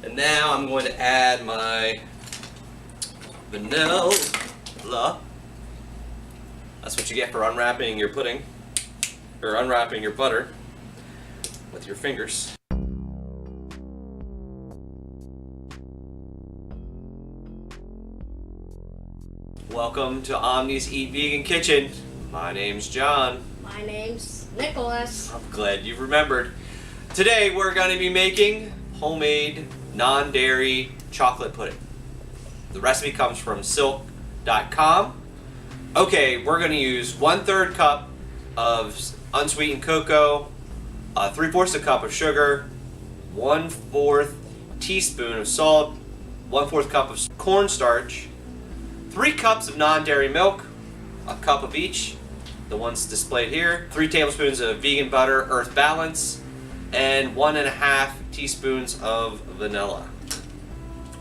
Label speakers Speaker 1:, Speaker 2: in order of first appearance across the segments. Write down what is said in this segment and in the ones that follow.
Speaker 1: And now I'm going to add my vanilla. That's what you get for unwrapping your pudding, or unwrapping your butter with your fingers. Welcome to Omnis Eat Vegan Kitchen. My name's John.
Speaker 2: My name's Nicholas.
Speaker 1: I'm glad you remembered. Today we're going to be making homemade non-dairy chocolate pudding. The recipe comes from silk.com. Okay, we're going to use 1/3 cup of unsweetened cocoa, 3/4 cup of sugar, 1/4 teaspoon of salt, 1/4 cup of cornstarch, 3 cups of non-dairy milk, a cup of each, the ones displayed here, 3 tablespoons of vegan butter, Earth Balance, and 1.5 teaspoons of vanilla.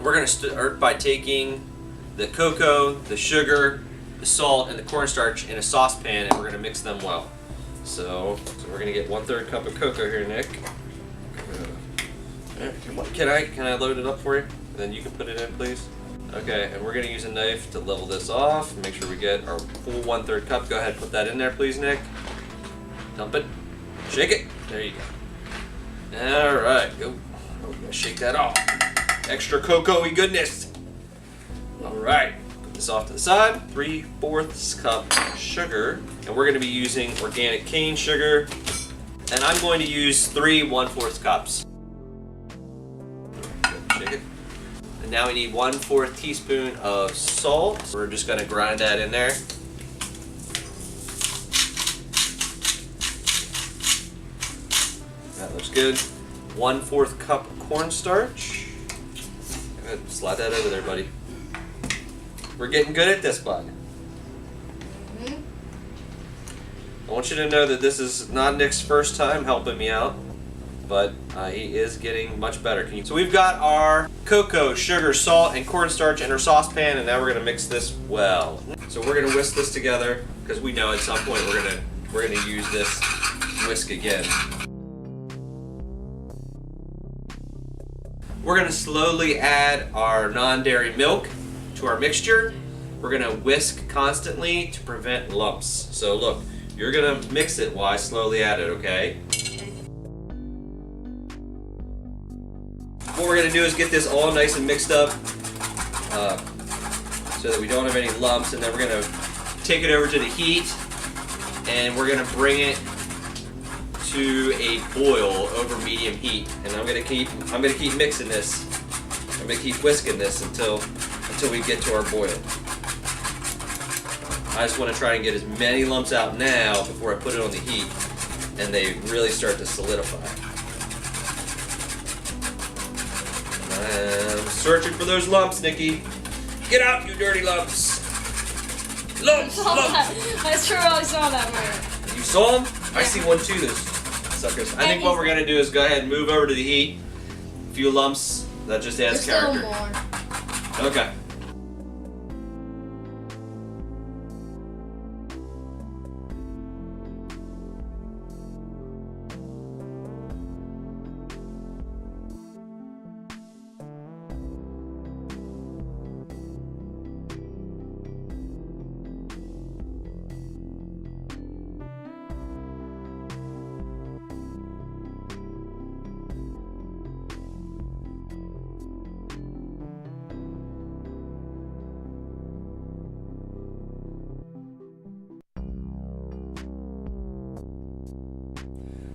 Speaker 1: We're going to start by taking the cocoa, the sugar, the salt, and the cornstarch in a saucepan, and we're going to mix them well. So we're going to get 1/3 cup of cocoa here, Nick. Can I load it up for you? And then you can put it in, please. Okay, and we're going to use a knife to level this off. Make sure we get our full 1/3 cup. Go ahead, put that in there, please, Nick. Dump it. Shake it. There you go. All right, go. Oh, we gotta shake that off. Extra cocoa-y goodness. All right, put this off to the side. 3/4 cup sugar, and we're going to be using organic cane sugar, and I'm going to use 3 1/4 cups. Shake it. And now we need 1/4 teaspoon of salt. We're just going to grind that in there. That looks good. 1/4 cup of cornstarch. Go ahead, slide that over there, buddy. We're getting good at this, bud. I want you to know that this is not Nick's first time helping me out, but he is getting much better. So we've got our cocoa, sugar, salt, and cornstarch in our saucepan, and now we're going to mix this well. So we're going to whisk this together because we know at some point we're going to use this whisk again. We're going to slowly add our non-dairy milk to our mixture. We're going to whisk constantly to prevent lumps. So look, you're going to mix it while I slowly add it, okay? What we're going to do is get this all nice and mixed up so that we don't have any lumps, and then we're going to take it over to the heat, and we're going to bring it to a boil over medium heat. And I'm going to keep mixing this. I'm going to keep whisking this until we get to our boil. I just want to try and get as many lumps out now before I put it on the heat and they really start to solidify. I'm searching for those lumps, Nikki. Get out, you dirty lumps. Lumps, lumps.
Speaker 2: I sure I saw that one.
Speaker 1: You saw them?
Speaker 2: Yeah.
Speaker 1: I see one too, those suckers. I think what we're going to do is go ahead and move over to the heat. A few lumps, that just adds character.
Speaker 2: Still more.
Speaker 1: Okay.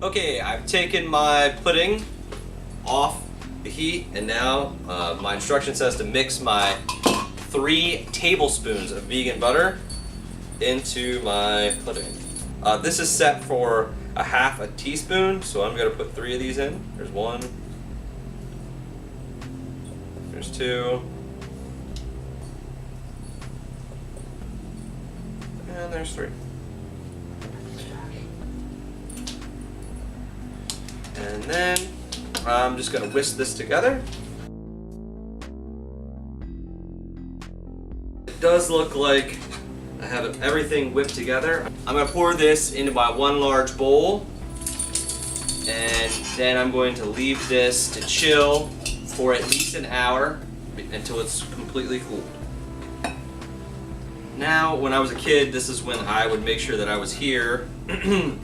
Speaker 1: Okay, I've taken my pudding off the heat, and now my instruction says to mix my 3 tablespoons of vegan butter into my pudding. This is set for 1/2 teaspoon, so I'm going to put 3 of these in. There's 1, there's 2, and there's 3. And then I'm just going to whisk this together. It does look like I have everything whipped together. I'm going to pour this into my 1 large bowl, and then I'm going to leave this to chill for at least an hour until it's completely cooled. Now, when I was a kid, this is when I would make sure that I was here and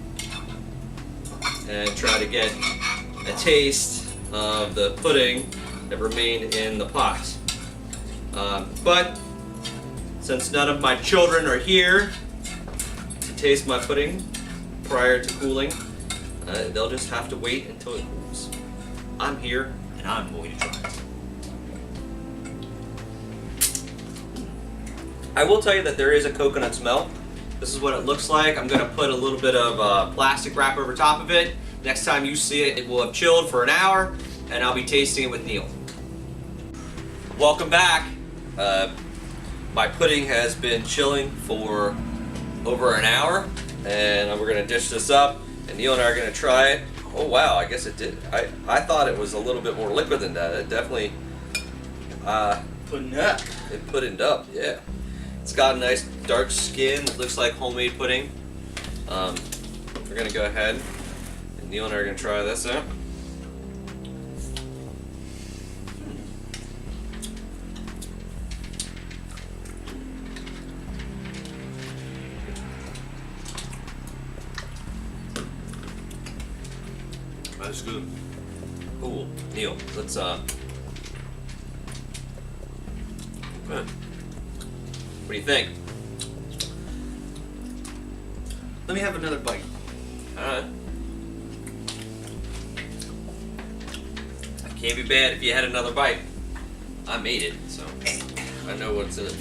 Speaker 1: try to get a taste of the pudding that remained in the pot. But since none of my children are here to taste my pudding prior to cooling, they'll just have to wait until it cools. I'm here and I'm going to try it. I will tell you that there is a coconut smell. This is what it looks like. I'm going to put a little bit of plastic wrap over top of it. Next time you see it, it will have chilled for an hour, and I'll be tasting it with Neil. Welcome back. My pudding has been chilling for over an hour, and we're going to dish this up, and Neil and I are going to try it. Oh wow, I guess it did. I thought it was a little bit more liquid than that. It definitely
Speaker 3: Pudding up.
Speaker 1: it puddinged up, yeah. It's got a nice dark skin. It looks like homemade pudding. We're gonna go ahead, and Neil and I are gonna try this out. That's good. Cool. Neil, let's Good. What do you think?
Speaker 3: Let me have another bite.
Speaker 1: Alright. Can't be bad if you had another bite. I made it, so I know what's in it.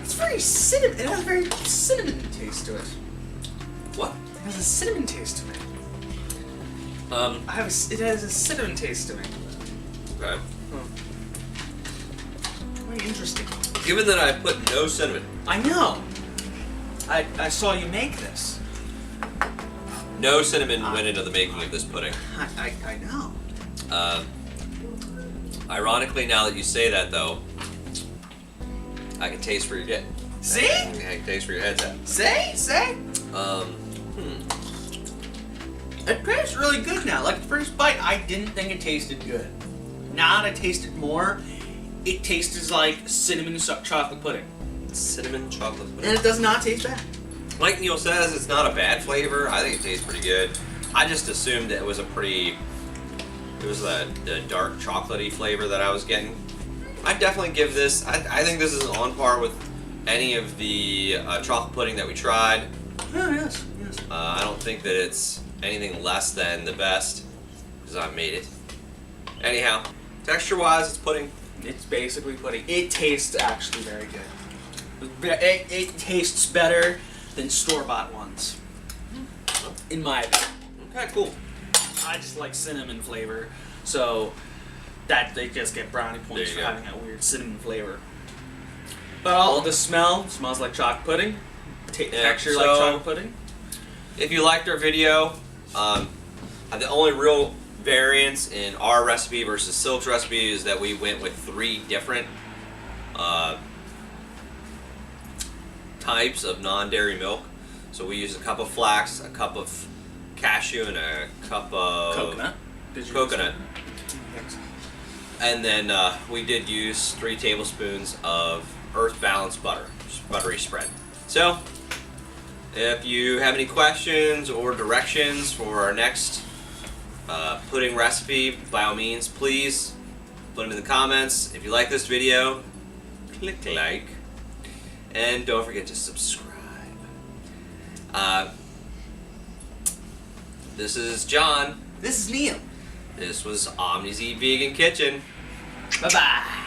Speaker 3: It's very cinnamon. It has a very cinnamon taste to it.
Speaker 1: What?
Speaker 3: It has a cinnamon taste to it. It has a cinnamon taste to it.
Speaker 1: Okay.
Speaker 3: Very interesting.
Speaker 1: Given that I put no cinnamon,
Speaker 3: I know. I saw you make this.
Speaker 1: no cinnamon went into the making of this pudding.
Speaker 3: I know.
Speaker 1: Ironically, now that you say that, though, I can taste where you're getting.
Speaker 3: See?
Speaker 1: I can taste where your head's at.
Speaker 3: Say. It tastes really good now. Like the first bite, I didn't think it tasted good. Now that I taste it more, it tastes like cinnamon chocolate pudding.
Speaker 1: Cinnamon chocolate pudding.
Speaker 3: And it does not taste bad.
Speaker 1: Like Neil says, it's not a bad flavor. I think it tastes pretty good. I just assumed it was the dark chocolatey flavor that I was getting. I'd definitely give this, I think this is on par with any of the chocolate pudding that we tried.
Speaker 3: Oh, yes.
Speaker 1: I don't think that it's anything less than the best, because I made it. Anyhow, texture-wise, it's pudding.
Speaker 3: It's basically pudding. It tastes actually very good. It tastes better than store-bought ones, in my opinion.
Speaker 1: Okay, cool.
Speaker 3: I just like cinnamon flavor, so that they just get brownie points for
Speaker 1: There you
Speaker 3: having that weird cinnamon flavor. But the smell smells like chocolate pudding. Texture like chocolate pudding.
Speaker 1: If you liked our video, the only real variance in our recipe versus Silk's recipe is that we went with 3 different types of non-dairy milk. So we used a cup of flax, a cup of cashew, and a cup of
Speaker 3: Coconut.
Speaker 1: coconut. And then we did use 3 tablespoons of earth balanced butter, buttery spread. So if you have any questions or directions for our next pudding recipe, by all means, please put them in the comments. If you like this video, click like, and don't forget to subscribe. This is John.
Speaker 3: This is Neil.
Speaker 1: This was Omnis Eat Vegan Kitchen.
Speaker 3: Bye-bye.